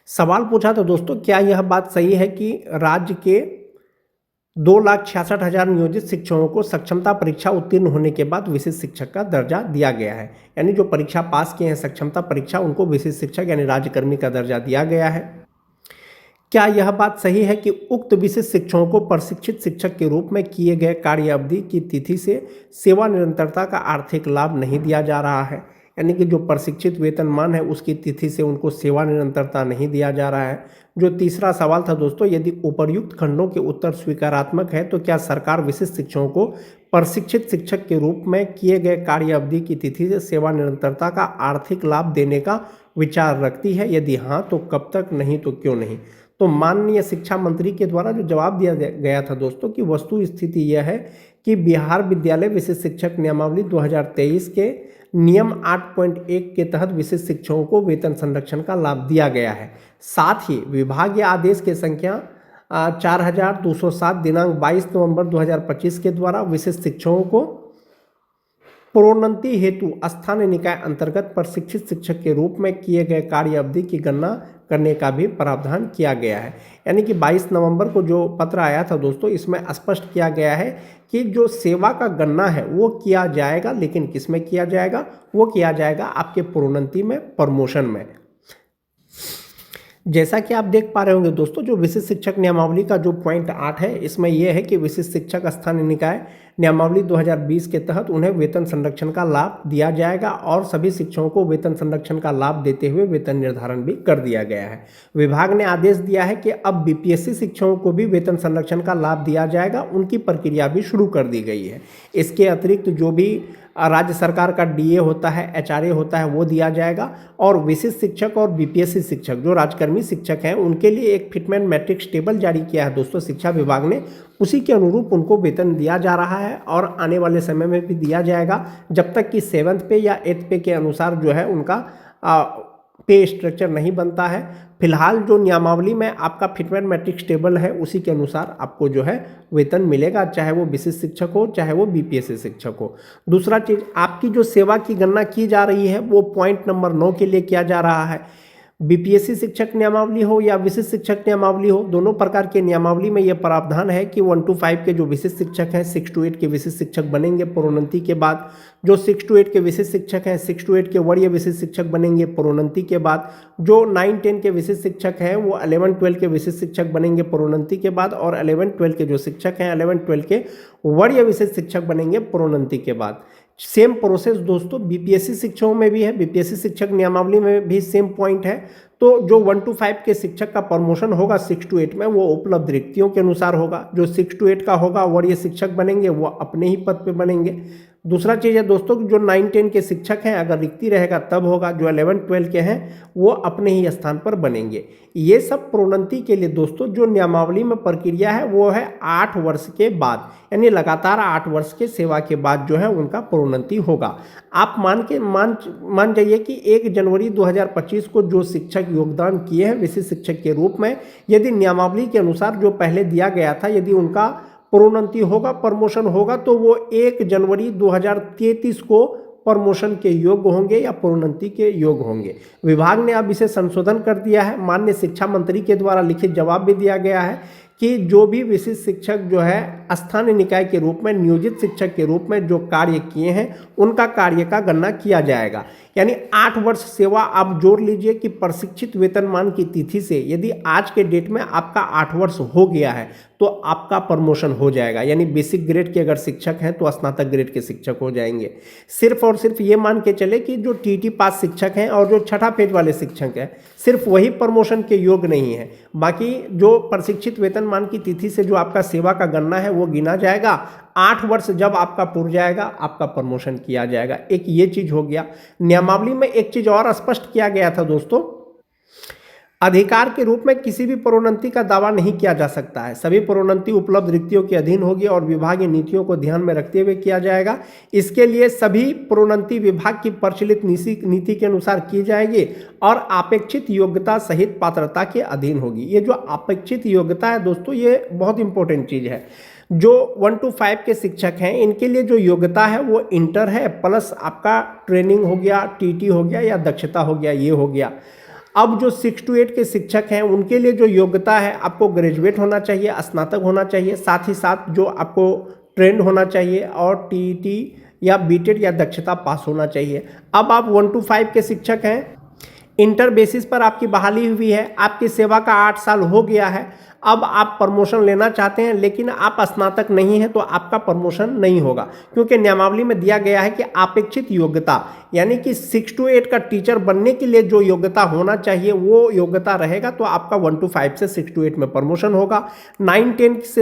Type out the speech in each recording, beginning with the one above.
सवाल पूछा तो दोस्तों, क्या यह बात सही है कि राज्य के 2,66,000 नियोजित शिक्षकों को सक्षमता परीक्षा उत्तीर्ण होने के बाद विशिष्ट शिक्षक का दर्जा दिया गया है? यानी जो परीक्षा पास किए हैं सक्षमता परीक्षा, उनको विशिष्ट शिक्षक यानी राज्यकर्मी का दर्जा दिया गया है। क्या यह बात सही है कि उक्त विशिष्ट शिक्षकों को प्रशिक्षित शिक्षक के रूप में किए गए कार्य अवधि की तिथि से सेवा निरंतरता का आर्थिक लाभ नहीं दिया जा रहा है? यानी कि जो प्रशिक्षित वेतनमान है उसकी तिथि से उनको सेवा निरंतरता नहीं दिया जा रहा है। जो तीसरा सवाल था दोस्तों, यदि उपर्युक्त खंडों के उत्तर स्वीकारात्मक है तो क्या सरकार विशिष्ट शिक्षकों को प्रशिक्षित शिक्षक के रूप में किए गए कार्य अवधि की तिथि से सेवा निरंतरता का आर्थिक लाभ देने का विचार रखती है? यदि हाँ तो कब तक, नहीं तो क्यों नहीं? तो माननीय शिक्षा मंत्री के द्वारा जो जवाब दिया गया था दोस्तों कि वस्तु स्थिति यह है कि बिहार विद्यालय विशिष्ट शिक्षक नियमावली 2023 के नियम 8.1 के तहत विशिष्ट शिक्षकों को वेतन संरक्षण का लाभ दिया गया है। साथ ही विभागीय आदेश के संख्या 4207 दिनांक 22 नवंबर 2025 के द्वारा विशिष्ट शिक्षकों को प्रोन्नति हेतु स्थानीय निकाय अंतर्गत प्रशिक्षित शिक्षक के रूप में किए गए कार्य अवधि की गणना करने का भी प्रावधान किया गया है। यानी कि 22 नवंबर को जो पत्र आया था दोस्तों, इसमें स्पष्ट किया गया है कि जो सेवा का गणना है वो किया जाएगा, लेकिन किस में किया जाएगा? वो किया जाएगा आपके प्रोन्नति में, प्रमोशन में। जैसा कि आप देख पा रहे होंगे दोस्तों, जो विशिष्ट शिक्षक नियमावली का जो पॉइंट 8 है, इसमें यह है कि विशिष्ट शिक्षक स्थानीय निकाय नियमावली 2020 के तहत उन्हें वेतन संरक्षण का लाभ दिया जाएगा और सभी शिक्षकों को वेतन संरक्षण का लाभ देते हुए वेतन निर्धारण भी कर दिया गया है। विभाग ने आदेश दिया है कि अब बीपीएससी शिक्षकों को भी वेतन संरक्षण का लाभ दिया जाएगा, उनकी प्रक्रिया भी शुरू कर दी गई है। इसके अतिरिक्त जो भी राज्य सरकार का डीए होता है, एचआरए होता है, वो दिया जाएगा। और विशिष्ट शिक्षक और बीपीएससी शिक्षक जो राज्यकर्मी शिक्षक हैं उनके लिए एक फिटमेंट मैट्रिक्स टेबल जारी किया है दोस्तों शिक्षा विभाग ने, उसी के अनुरूप उनको वेतन दिया जा रहा है और आने वाले समय में भी दिया जाएगा, जब तक कि 7th पे या 8th पे के अनुसार जो है उनका पे स्ट्रक्चर नहीं बनता है। फिलहाल जो नियमावली में आपका फिटमेंट मैट्रिक्स टेबल है उसी के अनुसार आपको जो है वेतन मिलेगा, चाहे वो विशिष्ट शिक्षक हो चाहे वो बीपीएससी शिक्षक हो। दूसरा चीज़, आपकी जो सेवा की गणना की जा रही है वो पॉइंट नंबर 9 के लिए किया जा रहा है। बीपीएससी शिक्षक नियमावली हो या विशिष्ट शिक्षक नियमावली हो, दोनों प्रकार के नियमावली में यह प्रावधान है कि 1 to 5 के जो विशिष्ट शिक्षक हैं 6 to 8 के विशिष्ट शिक्षक बनेंगे प्रोन्नति के बाद। जो 6 to 8 के विशिष्ट शिक्षक हैं 6 to 8 के वरीय विशिष्ट शिक्षक बनेंगे प्रोन्नति के बाद। जो 9-10 के विशिष्ट शिक्षक हैं वो 11-12 के विशिष्ट शिक्षक बनेंगे प्रोन्नति के बाद। और 11-12 के जो शिक्षक हैं 11-12 के वरीय विशिष्ट शिक्षक बनेंगे प्रोन्नति के बाद। सेम प्रोसेस दोस्तों बीपीएससी शिक्षकों में भी है, बीपीएससी शिक्षक नियमावली में भी सेम पॉइंट है। तो जो 1 to 5 के शिक्षक का प्रमोशन होगा 6 to 8 में, वो उपलब्ध रिक्तियों के अनुसार होगा। जो 6 to 8 का होगा वरीय शिक्षक बनेंगे, वो अपने ही पद पे बनेंगे। दूसरा चीज़ है दोस्तों, जो 9-10 के शिक्षक हैं अगर रिक्ति रहेगा तब होगा, जो 11-12 के हैं वो अपने ही स्थान पर बनेंगे। ये सब प्रोन्नति के लिए दोस्तों जो नियमावली में प्रक्रिया है वो है 8 वर्ष के बाद, यानी लगातार 8 वर्ष के सेवा के बाद जो है उनका प्रोन्नति होगा। आप मान जाइए कि 1 जनवरी 2025 को जो शिक्षक योगदान किए हैं विशिष्ट शिक्षक के रूप में, यदि नियमावली के अनुसार जो पहले दिया गया था यदि उनका प्रोन्नति होगा, प्रमोशन होगा, तो वो 1 जनवरी 2033 को प्रमोशन के योग्य होंगे या प्रोन्नति के योग्य होंगे। विभाग ने अब इसे संशोधन कर दिया है। माननीय शिक्षा मंत्री के द्वारा लिखित जवाब भी दिया गया है कि जो भी विशिष्ट शिक्षक जो है स्थानीय निकाय के रूप में नियोजित शिक्षक के रूप में जो कार्य किए हैं उनका कार्य का गणना किया जाएगा। यानी 8 वर्ष सेवा आप जोड़ लीजिए कि प्रशिक्षित वेतनमान की तिथि से यदि आज के डेट में आपका 8 वर्ष हो गया है तो आपका प्रमोशन हो जाएगा। यानी बेसिक ग्रेड के अगर शिक्षक हैं तो स्नातक ग्रेड के शिक्षक हो जाएंगे। सिर्फ और सिर्फ ये मान के चले कि जो टीटी पास शिक्षक हैं और जो छठा पेज वाले शिक्षक हैं सिर्फ वही प्रमोशन के योग्य नहीं है। बाकी जो प्रशिक्षित वेतनमान की तिथि से जो आपका सेवा का गणना है वो गिना जाएगा। 8 वर्ष जब आपका पूर जाएगा आपका प्रमोशन किया जाएगा। एक ये चीज हो गया। नियमावली में एक चीज और स्पष्ट किया गया था दोस्तों, अधिकार के रूप में किसी भी प्रोन्नति का दावा नहीं किया जा सकता है। सभी प्रोन्नति उपलब्ध रिक्तियों के अधीन होगी और विभागीय नीतियों को ध्यान में रखते हुए किया जाएगा। इसके लिए सभी प्रोन्नति विभाग की प्रचलित नीति के अनुसार की जाएगी और अपेक्षित योग्यता सहित पात्रता के अधीन होगी। ये जो अपेक्षित योग्यता है दोस्तों, ये बहुत इंपॉर्टेंट चीज है। जो 1 to 5 के शिक्षक हैं इनके लिए जो योग्यता है वो इंटर है, प्लस आपका ट्रेनिंग हो गया, टीटी हो गया या दक्षता हो गया, ये हो गया। अब जो 6 to 8 के शिक्षक हैं उनके लिए जो योग्यता है, आपको ग्रेजुएट होना चाहिए, स्नातक होना चाहिए, साथ ही साथ जो आपको ट्रेंड होना चाहिए और टीईटी या बीटेड या दक्षता पास होना चाहिए। अब आप 1 to 5 के शिक्षक हैं, इंटर बेसिस पर आपकी बहाली हुई है, आपकी सेवा का 8 साल हो गया है, अब आप प्रमोशन लेना चाहते हैं लेकिन आप स्नातक नहीं हैं तो आपका प्रमोशन नहीं होगा, क्योंकि नियमावली में दिया गया है कि अपेक्षित योग्यता यानी कि 6 to 8 का टीचर बनने के लिए जो योग्यता होना चाहिए वो योग्यता रहेगा तो आपका 1 to 5 से 6 to 8 में प्रमोशन होगा। 9-10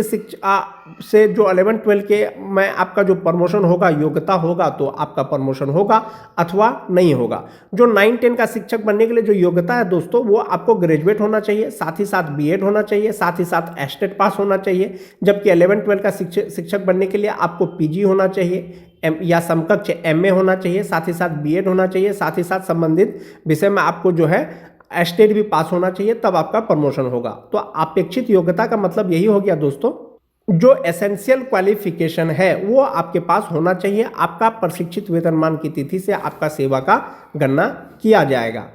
से जो 11-12 के में आपका जो प्रमोशन होगा, योग्यता होगा तो आपका प्रमोशन होगा अथवा नहीं होगा। जो 9-10 का शिक्षक बनने के लिए जो योग्यता है दोस्तों, वो आपको ग्रेजुएट होना चाहिए, साथ ही साथ बीएड होना चाहिए, साथ ही साथ एस्टेट पास होना चाहिए। जबकि 11-12 का शिक्षक बनने के लिए आपको पीजी होना चाहिए या समकक्ष एमए होना चाहिए, साथ ही साथ बीएड होना चाहिए, साथ ही साथ संबंधित विषय में आपको जो है एस्टेट भी पास होना चाहिए, तब आपका प्रमोशन होगा। तो अपेक्षित योग्यता का मतलब यही हो गया दोस्तों, जो एसेंशियल क्वालिफिकेशन है वो आपके पास होना चाहिए। आपका प्रशिक्षित वेतनमान की तिथि से आपका सेवा का गणना किया जाएगा।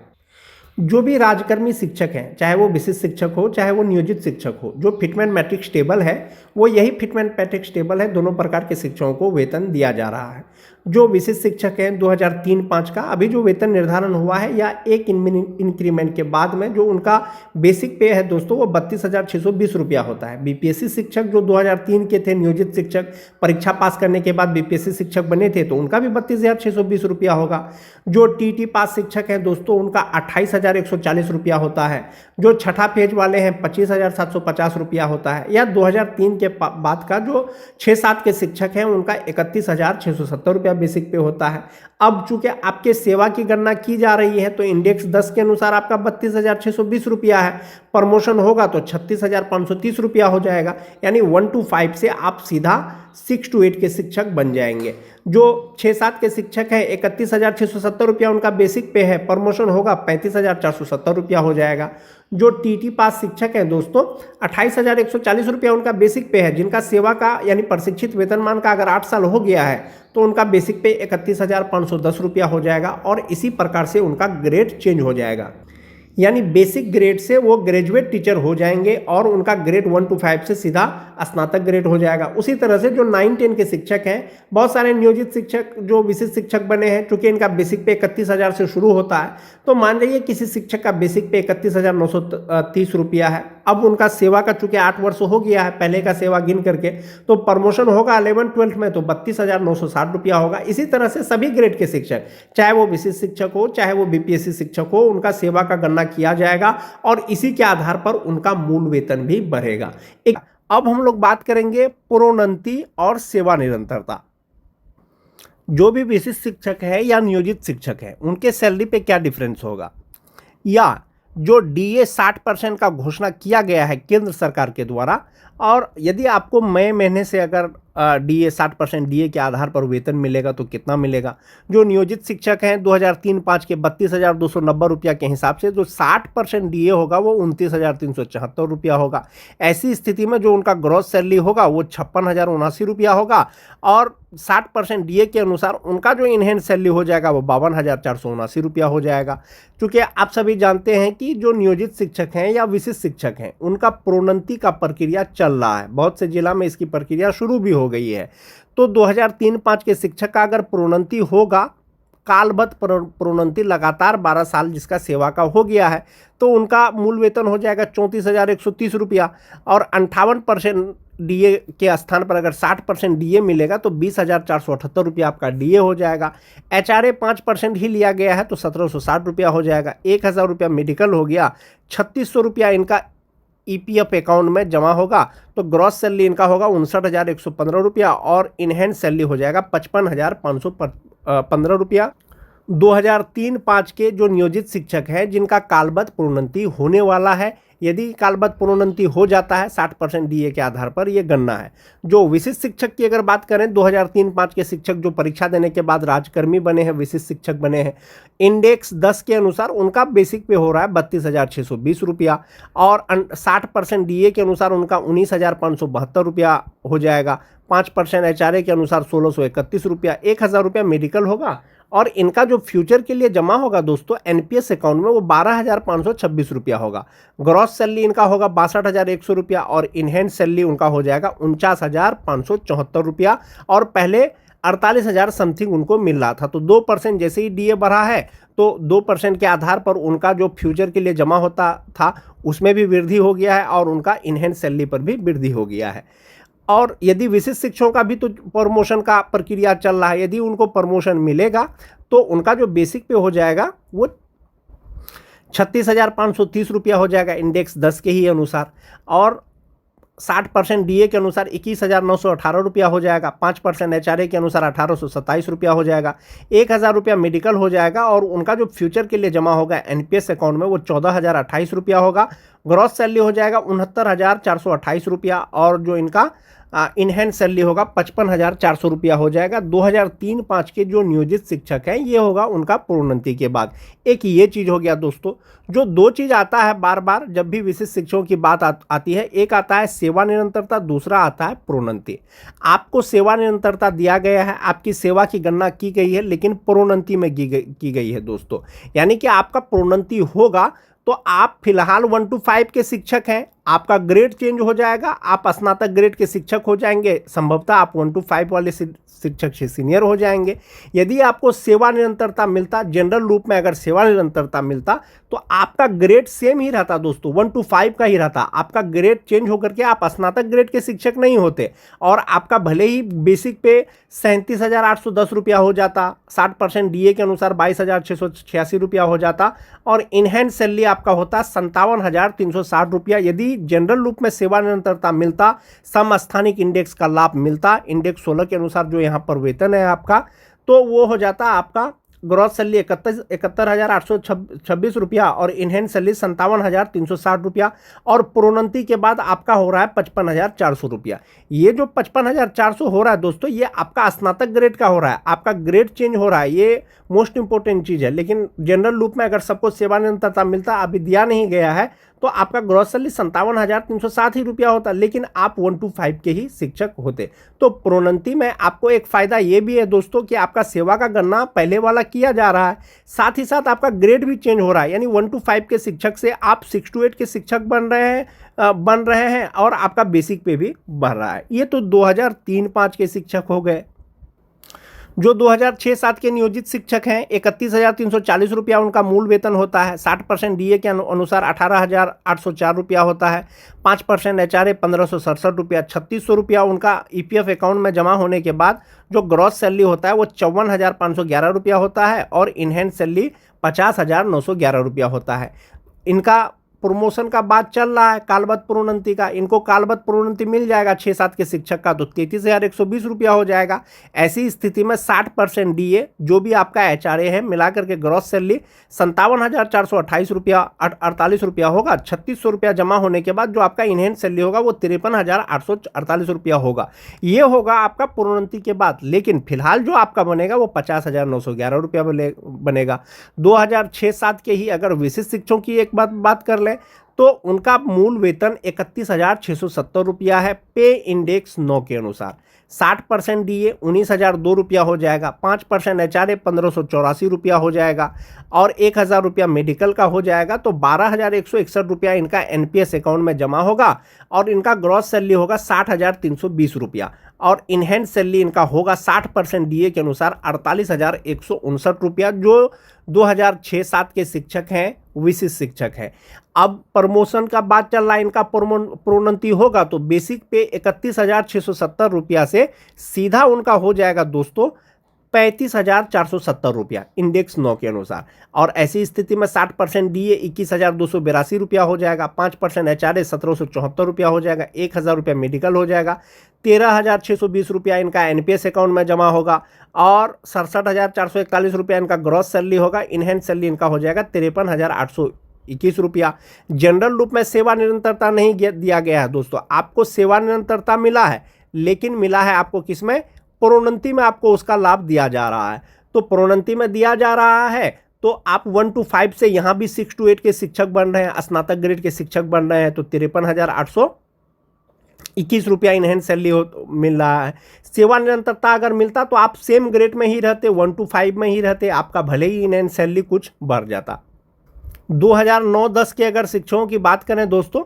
जो भी राजकर्मी शिक्षक हैं, चाहे वो विशिष्ट शिक्षक हो चाहे वो नियोजित शिक्षक हो, जो फिटमेंट मैट्रिक्स टेबल है वो यही फिटमेंट मैट्रिक्स टेबल है, दोनों प्रकार के शिक्षकों को वेतन दिया जा रहा है। जो विशिष्ट शिक्षक हैं 2003-05 का अभी जो वेतन निर्धारण हुआ है या एक इंक्रीमेंट के बाद में जो उनका बेसिक पे है दोस्तों वो 32,620 रुपया होता है। बीपीएससी शिक्षक जो 2003 के थे, नियोजित शिक्षक परीक्षा पास करने के बाद बीपीएससी शिक्षक बने थे तो उनका भी 32,620 रुपया होगा। जो टीटी पास शिक्षक हैं दोस्तों उनका 28,140 रुपया होता है। जो छठा पेज वाले हैं 25,750 रुपया होता है। या 2003 के बाद का जो 6-7 के शिक्षक हैं उनका 31,670 रुपया बेसिक पे होता है। अब चूंकि आपके सेवा की गणना की जा रही है तो इंडेक्स 10 के अनुसार आपका 32,620 रुपया है, प्रमोशन होगा तो 36,530 रुपया हो जाएगा। यानी 1 to 5 से आप सीधा 6 to 8 के शिक्षक बन जाएंगे। जो 6-7 के शिक्षक हैं 31,670 रुपया उनका बेसिक पे है, प्रमोशन होगा 35,470 रुपया हो जाएगा। जो टीटी पास शिक्षक हैं दोस्तों 28,140 रुपया उनका बेसिक पे है, जिनका सेवा का यानी प्रशिक्षित वेतनमान का अगर 8 साल हो गया है तो उनका बेसिक पे 31,510 रुपया हो जाएगा और इसी प्रकार से उनका ग्रेड चेंज हो जाएगा। यानी बेसिक ग्रेड से वो ग्रेजुएट टीचर हो जाएंगे और उनका ग्रेड 1 to 5 से सीधा स्नातक ग्रेड हो जाएगा। उसी तरह से जो 9-10 के शिक्षक हैं, बहुत सारे नियोजित शिक्षक जो विशिष्ट शिक्षक बने हैं, चूंकि इनका बेसिक पे 31,000 से शुरू होता है तो मान जाइए किसी शिक्षक का बेसिक पे 31,930 रुपया है। अब उनका सेवा का चूंकि 8 वर्ष हो गया है पहले का सेवा गिन करके, तो प्रमोशन होगा 11-12 में तो 32,960 रुपया होगा। इसी तरह से सभी ग्रेड के शिक्षक, चाहे वो विशिष्ट शिक्षक हो चाहे वो बीपीएससी शिक्षक हो, उनका सेवा का गणना किया जाएगा और इसी के आधार पर उनका मूल वेतन भी बढ़ेगा। अब हम लोग बात करेंगे प्रोन्नति और सेवा निरंतरता। जो भी विशिष्ट शिक्षक है या नियोजित शिक्षक है उनके सैलरी पे क्या डिफरेंस होगा, या जो डीए 60% का घोषणा किया गया है केंद्र सरकार के द्वारा, और यदि आपको मई महीने से अगर डीए 60% डीए के आधार पर वेतन मिलेगा तो कितना मिलेगा। जो नियोजित शिक्षक हैं 2003-05 के 32,290 रुपया के हिसाब से जो 60% डीए होगा वो 29,374 रुपया होगा। ऐसी स्थिति में जो उनका ग्रॉस सैलरी होगा वो 56,079 रुपया होगा और 60% डीए के अनुसार उनका जो इनहैंड सैलरी हो जाएगा वो 52,479 रुपया हो जाएगा। क्योंकि आप सभी जानते हैं कि जो नियोजित शिक्षक हैं या विशिष्ट शिक्षक हैं उनका प्रोन्नति का प्रक्रिया चल रहा है, बहुत से जिला में इसकी प्रक्रिया शुरू भी हो गई है। तो 2003-05 के शिक्षक का अगर प्रोन्नति होगा, कालबद्ध प्रोन्नति लगातार 12 साल जिसका सेवा का हो गया है, तो उनका मूल वेतन हो जाएगा 34,130 रुपया और 58% डीए के स्थान पर अगर 60% डीए मिलेगा तो 20,478 रुपया आपका डीए हो जाएगा। एचआरए 5% ही लिया गया है तो 1,760 रुपया हो जाएगा। 1,000 रुपया मेडिकल हो गया, 3,600 रुपया इनका ईपीएफ अकाउंट में जमा होगा तो ग्रॉस सैलरी इनका होगा 59,115 रुपया और इनहैंड सैलरी हो जाएगा 55,515 रुपया। 2003-05 के जो नियोजित शिक्षक हैं जिनका कालबद्ध प्रोन्नति होने वाला है, यदि कालबद्ध प्रोन्नति हो जाता है 60% डीए के आधार पर ये गणना है। जो विशिष्ट शिक्षक की अगर बात करें 2003-05 के शिक्षक जो परीक्षा देने के बाद राजकर्मी बने हैं, विशिष्ट शिक्षक बने हैं, इंडेक्स 10 के अनुसार उनका बेसिक पे हो रहा है 32,620 रुपया और 60% डीए के अनुसार उनका 19,572 रुपया हो जाएगा। 5% एचआरए के अनुसार 1,631 रुपया, 1,000 रुपया मेडिकल होगा और इनका जो फ्यूचर के लिए जमा होगा दोस्तों एनपीएस अकाउंट में वो 12,526 रुपया होगा। ग्रॉस सैलरी इनका होगा 62,100 रुपया और इनहैंड सैलरी उनका हो जाएगा 49,574 रुपया और पहले 48,000 समथिंग उनको मिल रहा था। तो 2% जैसे ही डीए बढ़ा है तो 2% के आधार पर उनका जो फ्यूचर के लिए जमा होता था उसमें भी वृद्धि हो गया है और उनका इनहैंड सैलरी पर भी वृद्धि हो गया है। और यदि विशिष्ट शिक्षकों का भी तो प्रमोशन का प्रक्रिया चल रहा है, यदि उनको प्रमोशन मिलेगा तो उनका जो बेसिक पे हो जाएगा वो 36,530 रुपया हो जाएगा इंडेक्स 10 के ही अनुसार और 60% डीए के अनुसार 21,918 रुपया हो जाएगा। 5% एचआरए के अनुसार 1,827 रुपया हो जाएगा। 1,000 रुपया मेडिकल हो जाएगा और उनका जो फ्यूचर के लिए जमा होगा एनपीएस अकाउंट में वो 14,028 रुपया होगा। ग्रॉस सैलरी हो जाएगा 69,428 रुपया और जो इनका इनहैंड सैलरी होगा 55,400 रुपया हो जाएगा। 2003-05 के जो नियोजित शिक्षक हैं ये होगा उनका प्रोन्नति के बाद। एक ये चीज़ हो गया दोस्तों। जो दो चीज़ आता है बार बार जब भी विशिष्ट शिक्षकों की बात आती है, एक आता है सेवा निरंतरता, दूसरा आता है प्रोन्नति। आपको सेवा निरंतरता दिया गया है, आपकी सेवा की गणना की गई है लेकिन प्रोन्नति में की गई है दोस्तों। यानी कि आपका प्रोन्नति होगा तो आप फिलहाल 1 to 5 के शिक्षक हैं, आपका ग्रेड चेंज हो जाएगा, आप स्नातक ग्रेड के शिक्षक हो जाएंगे, संभवतः आप 1 to 5 वाले शिक्षक से सीनियर हो जाएंगे। यदि आपको सेवा निरंतरता मिलता, जनरल रूप में अगर सेवा निरंतरता मिलता तो आपका ग्रेड सेम ही रहता दोस्तों, 1 to 5 का ही रहता। आपका ग्रेड चेंज होकर के आप स्नातक ग्रेड के शिक्षक नहीं होते और आपका भले ही बेसिक पे 37,810 रुपया हो जाता, 60% डीए के अनुसार 22,686 रुपया हो जाता और इनहैंड सैलरी आपका होता 57,360 रुपया। यदि जनरल रूप में सेवा निरंतरता मिलता, समस्थानिक इंडेक्स का लाभ मिलता, इंडेक्स 16 के अनुसार जो यहाँ पर वेतन है आपका, तो वो हो जाता आपका ग्रॉस सैलरी 71,826 रुपया और इनहैंड सैलरी 57,360 रुपया और प्रोन्नति के बाद आपका हो रहा है 55,400 रुपया। ये जो 55,400 हो रहा है दोस्तों ये आपका स्नातक ग्रेड का हो रहा है, आपका ग्रेड चेंज हो रहा है, ये मोस्ट इंपॉर्टेंट चीज़ है। लेकिन जनरल रूप में अगर सबको सेवा निरंतरता मिलता, अभी दिया नहीं गया है, तो आपका ग्रॉस सैलरी 57,360 ही रुपया होता, लेकिन आप 1 to 5 के ही शिक्षक होते। तो प्रोन्नति में आपको एक फ़ायदा ये भी है दोस्तों कि आपका सेवा का गणना पहले वाला किया जा रहा है, साथ ही साथ आपका ग्रेड भी चेंज हो रहा है। यानी 1 to 5 के शिक्षक से आप 6 to 8 के शिक्षक बन रहे हैं और आपका बेसिक पे भी बढ़ रहा है। ये तो 2003-05 के शिक्षक हो गए। जो 2006-07 के नियोजित शिक्षक हैं 31,340 रुपया उनका मूल वेतन होता है। 60% डीए के अनुसार 18,804 रुपया होता है। 5% एचआरए 1,567 रुपया, 3,600 रुपया उनका ईपीएफ अकाउंट में जमा होने के बाद जो ग्रॉस सैलरी होता है वो 54,511 रुपया होता है और इनहैंड सैलरी 50,911 रुपया होता है। इनका प्रमोशन का बात चल रहा है, कालबद्ध प्रोन्नति का, इनको कालबद्ध प्रोन्नति मिल जाएगा 6-7 के शिक्षक का तो 33,120 रुपया हो जाएगा। ऐसी स्थिति में 60% डीए जो भी आपका एचआरए है मिलाकर के ग्रॉस सैलरी 57,428 रुपया 48 रुपया होगा। 3,600 रुपया जमा होने के बाद जो आपका इनहैंड सैलरी होगा वो 53,848 रुपया होगा। ये होगा आपका प्रोन्नति के बाद। लेकिन फिलहाल जो आपका बनेगा वो 50,911 रुपया बनेगा। 2006-07 के ही अगर विशिष्ट शिक्षकों की एक बात कर तो उनका मूल वेतन 31,670 रुपया है पे इंडेक्स 9 के अनुसार। 60% डीए 19,002 रुपया हो जाएगा। 5% एचआरए 1,584 रुपया हो जाएगा और 1,000 रुपया मेडिकल का हो जाएगा। तो 12,161 रुपया इनका एनपीएस अकाउंट में जमा होगा और इनका ग्रॉस सैलरी होगा 60,320 रुपया और इनहैंड सैलरी इनका होगा 60% डीए के अनुसार 48,159 रुपया। जो 2006-07 के शिक्षक हैं, विशिष्ट शिक्षक हैं। अब प्रमोशन का बात चल रहा है, इनका प्रोन्नति होगा तो बेसिक पे 31,670 रुपया से सीधा उनका हो जाएगा दोस्तों 35,470 रुपया इंडेक्स 9 के अनुसार। और ऐसी स्थिति में 60% डीए 21,282 रुपया हो जाएगा। 5% एचआरए 1,774 रुपया हो जाएगा। 1,000 रुपया मेडिकल हो जाएगा। 13,620 रुपया इनका एनपीएस अकाउंट में जमा होगा और 67,441 रुपया इनका ग्रॉस सैलरी होगा। इनहैंड सैलरी इनका हो जाएगा 53,821 रुपया। जनरल रूप में सेवा निरंतरता नहीं दिया गया है दोस्तों, आपको सेवा निरंतरता मिला है लेकिन मिला है आपको किसमें, प्रोन्नति में आपको उसका लाभ दिया जा रहा है। तो प्रोन्नति में दिया जा रहा है तो आप 1 to 5 से यहाँ भी 6 to 8 के शिक्षक बन रहे हैं, स्नातक ग्रेड के शिक्षक बन रहे हैं तो 53,821 ₹21 इनहेंस सैलरी मिल रहा है। सेवा निरंतरता अगर मिलता तो आप सेम ग्रेड में ही रहते, 1 to 5 में ही रहते, आपका भले ही इनहेंस सैलरी कुछ बढ़ जाता। 2009-10 के अगर शिक्षकों की बात करें दोस्तों,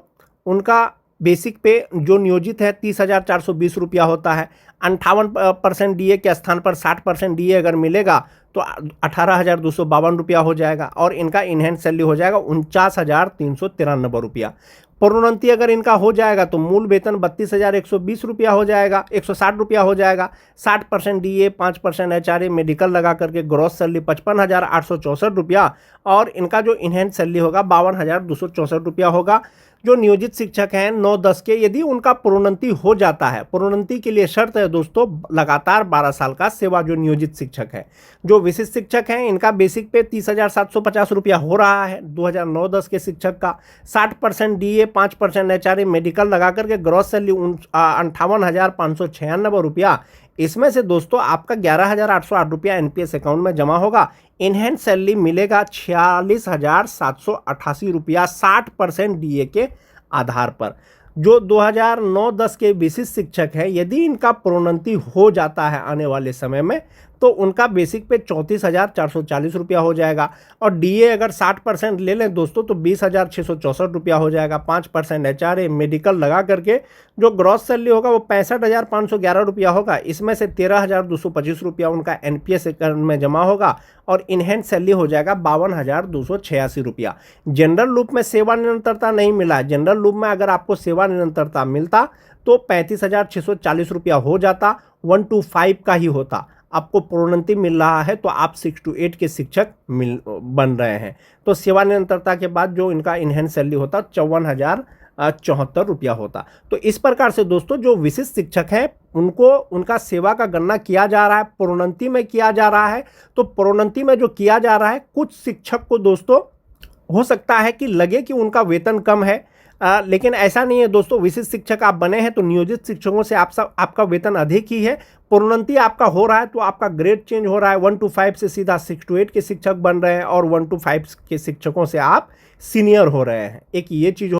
उनका बेसिक पे जो नियोजित है 30,420 रुपया होता है। 58% डीए के स्थान पर 60% डीए अगर मिलेगा तो 18,252 रुपया हो जाएगा और इनका इनहेंस सैलरी हो जाएगा 49,393 रुपया। प्रोन्नति अगर इनका हो जाएगा तो मूल वेतन 32,120 रुपया हो जाएगा, 160 रुपया हो जाएगा। 60% डीए, 5% एचआरए, मेडिकल लगा करके ग्रॉस सैलरी 55,864 रुपया और इनका जो इनहेंस सैलरी होगा 52,264 रुपया होगा। जो नियोजित शिक्षक हैं 9-10 के, यदि उनका प्रोन्नति हो जाता है, प्रोन्नति के लिए शर्त है दोस्तों लगातार 12 साल का सेवा जो नियोजित शिक्षक है। जो विशिष्ट शिक्षक हैं इनका बेसिक पे 30,750 रुपया हो रहा है 2009-10 के शिक्षक का। 60% डीए, 5% एचआरए, मेडिकल लगा करके ग्रॉस सैलरी 58,596 रुपया। इसमें से दोस्तों आपका 11,808 रुपया एनपीएस अकाउंट में जमा होगा। इनहेंस सैलरी मिलेगा 46,788 रुपया 60% डीए के आधार पर। जो 2009-10 के विशिष्ट शिक्षक हैं, यदि इनका प्रोन्नति हो जाता है आने वाले समय में तो उनका बेसिक पे 34,440 रुपया हो जाएगा और डीए अगर 60% ले लें दोस्तों तो 20,664 रुपया हो जाएगा। 5% एचआरए, मेडिकल लगा करके जो ग्रॉस सैलरी होगा वो 65,511 रुपया होगा। इसमें से 13,225 रुपया उनका एनपीएस अकाउंट में जमा होगा और इनहेंस सैलरी हो जाएगा 52,286 रुपया। जनरल लूप में सेवा निरंतरता नहीं मिला है। जनरल लूप में अगर आपको सेवा निरंतरता मिलता तो 35,640 रुपया हो जाता, 1 to 5 का ही होता। आपको प्रोन्नति मिल रहा है तो आप 6 to 8 के शिक्षक बन रहे हैं। तो सेवा निरंतरता के बाद जो इनका इनहेंस सैलरी होता 54,074 रुपया होता। तो इस प्रकार से दोस्तों जो विशिष्ट शिक्षक हैं उनको उनका सेवा का गणना किया जा रहा है, प्रोन्नति में किया जा रहा है। तो प्रोन्नति में जो किया जा रहा है, कुछ शिक्षक को दोस्तों हो सकता है कि लगे कि उनका वेतन कम है, लेकिन ऐसा नहीं है दोस्तों। विशिष्ट शिक्षक आप बने हैं तो नियोजित शिक्षकों से आपका वेतन अधिक ही है। प्रोन्नति आपका हो रहा है तो आपका ग्रेड चेंज हो रहा है। 1 to 5 से सीधा 6 to 8 के शिक्षक बन रहे हैं और 1 to 5 के शिक्षकों से आप सीनियर हो रहे हैं। एक ये चीज़